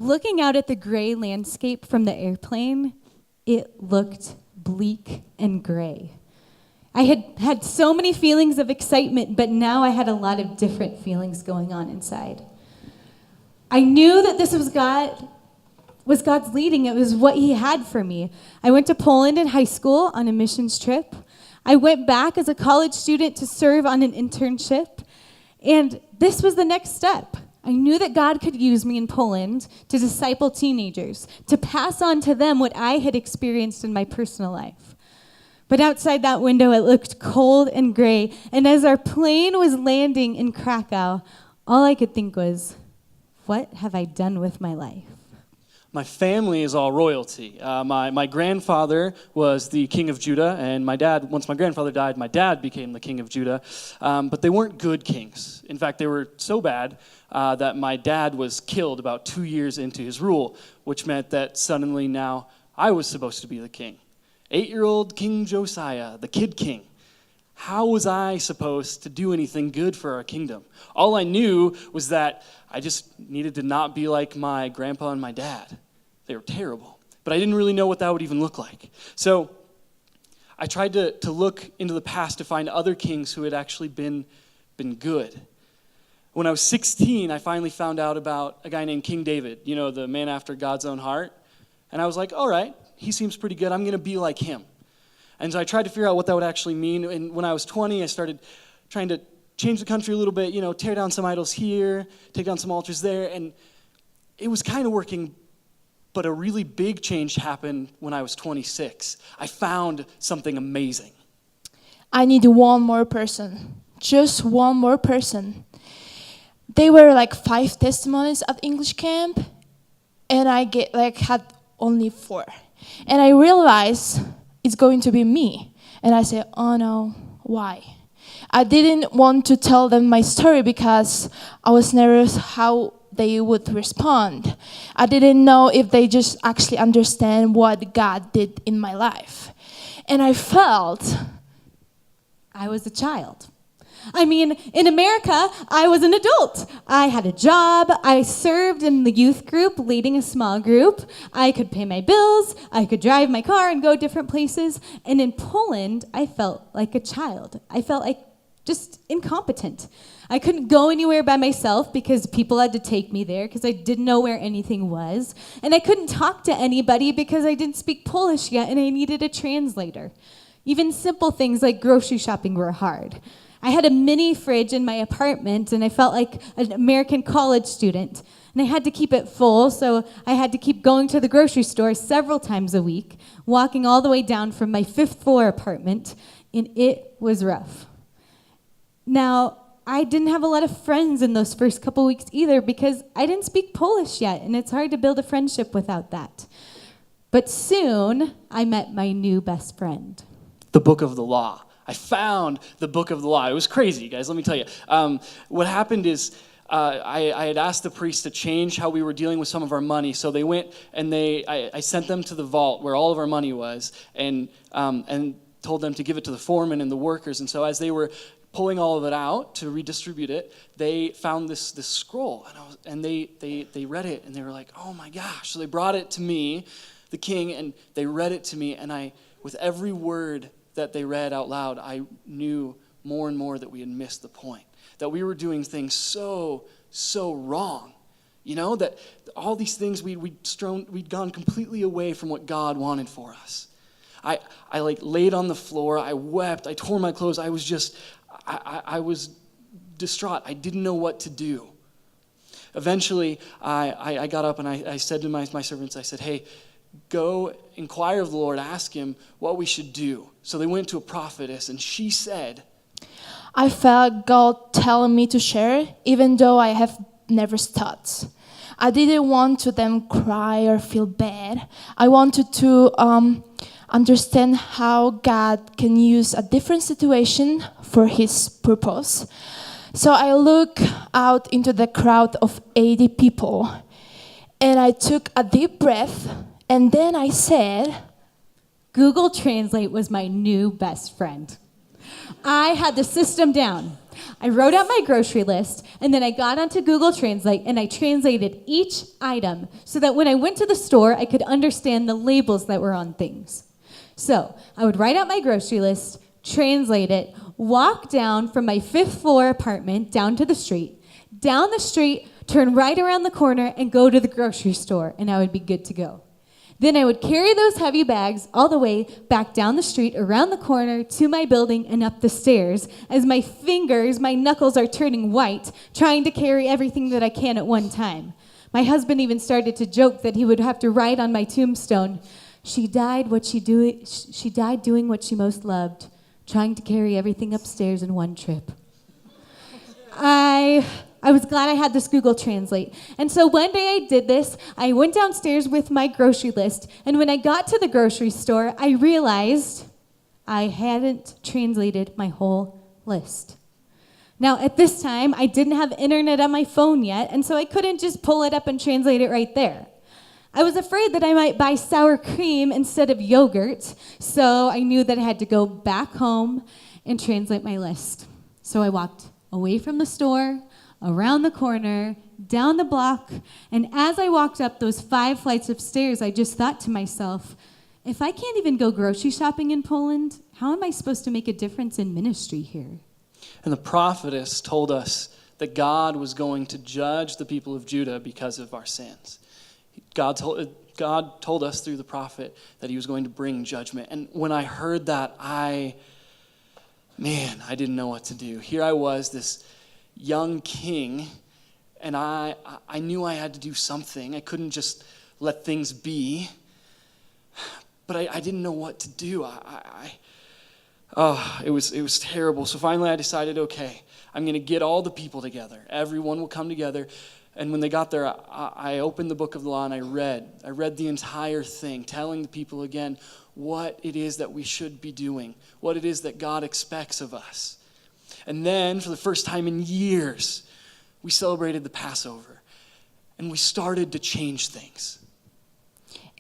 Looking out at the gray landscape from the airplane, it looked bleak and gray. I had had so many feelings of excitement, but now I had a lot of different feelings going on inside. I knew that this was God's leading. It was what he had for me. I went to Poland in high school on a missions trip. I went back as a college student to serve on an internship. And this was the next step. I knew that God could use me in Poland to disciple teenagers, to pass on to them what I had experienced in my personal life. But outside that window, it looked cold and gray. And as our plane was landing in Krakow, all I could think was, what have I done with my life? My family is all royalty. My grandfather was the king of Judah, and once my grandfather died, my dad became the king of Judah. But they weren't good kings. In fact, they were so bad that my dad was killed about 2 years into his rule, which meant that suddenly now I was supposed to be the king. 8-year-old King Josiah, the kid king. How was I supposed to do anything good for our kingdom? All I knew was that I just needed to not be like my grandpa and my dad. They were terrible. But I didn't really know what that would even look like. So I tried to look into the past to find other kings who had actually been good. When I was 16, I finally found out about a guy named King David, the man after God's own heart. And I was like, all right, he seems pretty good. I'm going to be like him. And so I tried to figure out what that would actually mean. And when I was 20, I started trying to change the country a little bit, tear down some idols here, take down some altars there. And it was kind of working, but a really big change happened when I was 26. I found something amazing. I need one more person. Just one more person. There were like 5 testimonies at English camp, and I had only 4. And I realized it's going to be me. And I said, oh no, why? I didn't want to tell them my story because I was nervous how they would respond. I didn't know if they just actually understand what God did in my life. And I felt I was a child. I mean, in America, I was an adult. I had a job. I served in the youth group, leading a small group. I could pay my bills. I could drive my car and go different places. And in Poland, I felt like a child. I felt like just incompetent. I couldn't go anywhere by myself because people had to take me there because I didn't know where anything was. And I couldn't talk to anybody because I didn't speak Polish yet and I needed a translator. Even simple things like grocery shopping were hard. I had a mini fridge in my apartment, and I felt like an American college student. And I had to keep it full, so I had to keep going to the grocery store several times a week, walking all the way down from my 5th floor apartment, and it was rough. Now, I didn't have a lot of friends in those first couple weeks either because I didn't speak Polish yet, and it's hard to build a friendship without that. But soon, I met my new best friend. The book of the law. I found the book of the law. It was crazy, guys, let me tell you. What happened is I had asked the priest to change how we were dealing with some of our money. So they went and I sent them to the vault where all of our money was and told them to give it to the foreman and the workers. And so as they were pulling all of it out to redistribute it, they found this scroll. And they read it and they were like, oh my gosh. So they brought it to me, the king, and they read it to me. And with every word that they read out loud, I knew more and more that we had missed the point, that we were doing things so wrong, that all these things we'd gone completely away from what God wanted for us. I laid on the floor, I wept, I tore my clothes, I was distraught. I didn't know what to do. Eventually, I got up and I said to my servants, I said, hey, go inquire of the Lord, ask him what we should do. So they went to a prophetess, and she said, I felt God telling me to share, even though I have never studied. I didn't want to them cry or feel bad. I wanted to understand how God can use a different situation for his purpose. So I looked out into the crowd of 80 people, and I took a deep breath. And then I said, Google Translate was my new best friend. I had the system down. I wrote out my grocery list, and then I got onto Google Translate and I translated each item so that when I went to the store, I could understand the labels that were on things. So I would write out my grocery list, translate it, walk down from my 5th floor apartment down to the street, down the street, turn right around the corner, and go to the grocery store, and I would be good to go. Then I would carry those heavy bags all the way back down the street, around the corner, to my building, and up the stairs, as my knuckles are turning white, trying to carry everything that I can at one time. My husband even started to joke that he would have to write on my tombstone, she died doing what she most loved, trying to carry everything upstairs in one trip. I was glad I had this Google Translate. And so one day I did this. I went downstairs with my grocery list, and when I got to the grocery store, I realized I hadn't translated my whole list. Now, at this time, I didn't have internet on my phone yet, and so I couldn't just pull it up and translate it right there. I was afraid that I might buy sour cream instead of yogurt, so I knew that I had to go back home and translate my list. So I walked away from the store, around the corner, down the block, and as I walked up those 5 flights of stairs, I just thought to myself, if I can't even go grocery shopping in Poland, how am I supposed to make a difference in ministry here? And the prophetess told us that God was going to judge the people of Judah because of our sins. God told us through the prophet that he was going to bring judgment. And when I heard that, I didn't know what to do. Here I was, this young king, and I knew I had to do something. I couldn't just let things be. But I didn't know what to do. It was terrible. So finally I decided, okay, I'm going to get all the people together. Everyone will come together. And when they got there, I opened the book of the law and I read the entire thing, telling the people again what it is that we should be doing, what it is that God expects of us. And then, for the first time in years, we celebrated the Passover. And we started to change things.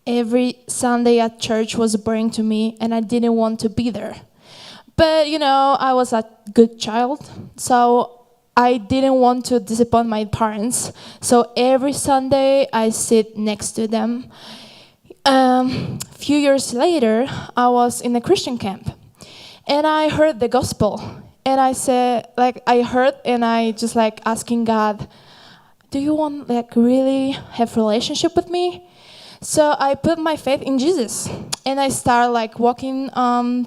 Every Sunday at church was boring to me, and I didn't want to be there. But, I was a good child, so I didn't want to disappoint my parents. So every Sunday, I sit next to them. A few years later, I was in a Christian camp, and I heard the gospel. And I heard, and I just asking God, do you want really have relationship with me? So I put my faith in Jesus, and I start walking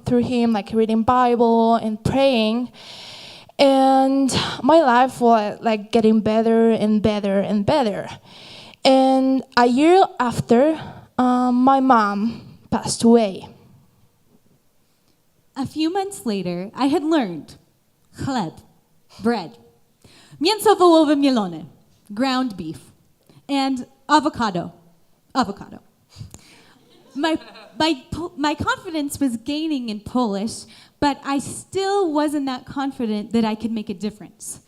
through him, reading Bible and praying. And my life was getting better and better and better. And a year after, my mom passed away. A few months later, I had learned chleb, bread, mięso wołowe mielone, ground beef, and avocado. My confidence was gaining in Polish, but I still wasn't that confident that I could make a difference.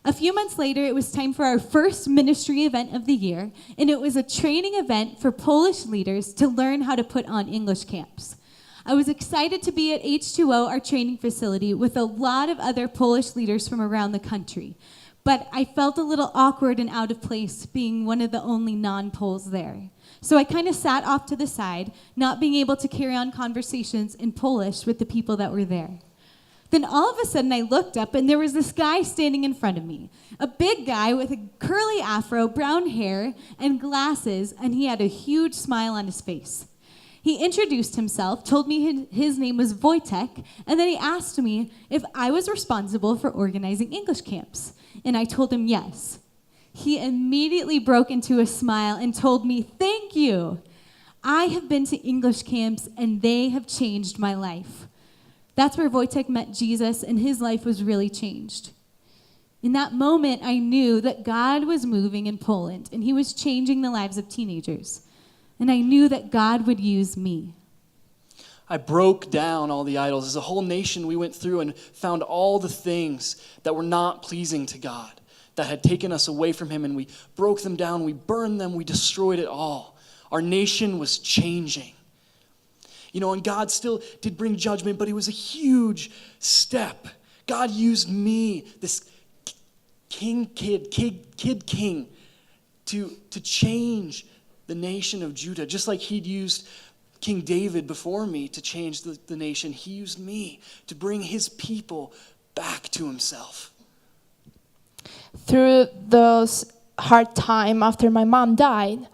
A few months later, it was time for our first ministry event of the year, and it was a training event for Polish leaders to learn how to put on English camps. I was excited to be at H2O, our training facility, with a lot of other Polish leaders from around the country. But I felt a little awkward and out of place being one of the only non-Poles there. So I kind of sat off to the side, not being able to carry on conversations in Polish with the people that were there. Then all of a sudden I looked up and there was this guy standing in front of me. A big guy with a curly afro, brown hair, and glasses, and he had a huge smile on his face. He introduced himself, told me his name was Wojtek, and then he asked me if I was responsible for organizing English camps. And I told him yes. He immediately broke into a smile and told me, "Thank you. I have been to English camps and they have changed my life." That's where Wojtek met Jesus and his life was really changed. In that moment, I knew that God was moving in Poland and he was changing the lives of teenagers. And I knew that God would use me. I broke down all the idols. As a whole nation, we went through and found all the things that were not pleasing to God, that had taken us away from him, and we broke them down, we burned them, we destroyed it all. Our nation was changing. And God still did bring judgment, but it was a huge step. God used me, this king, to change the nation of Judah. Just like he'd used King David before me to change the nation, he used me to bring his people back to himself. Through those hard time after my mom died,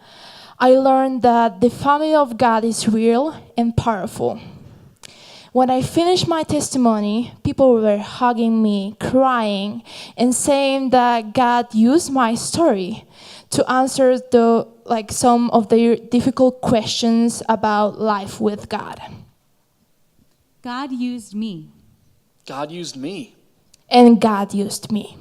I learned that the family of God is real and powerful. When I finished my testimony, people were hugging me, crying, and saying that God used my story to answer some of their difficult questions about life with God. God used me. God used me. And God used me.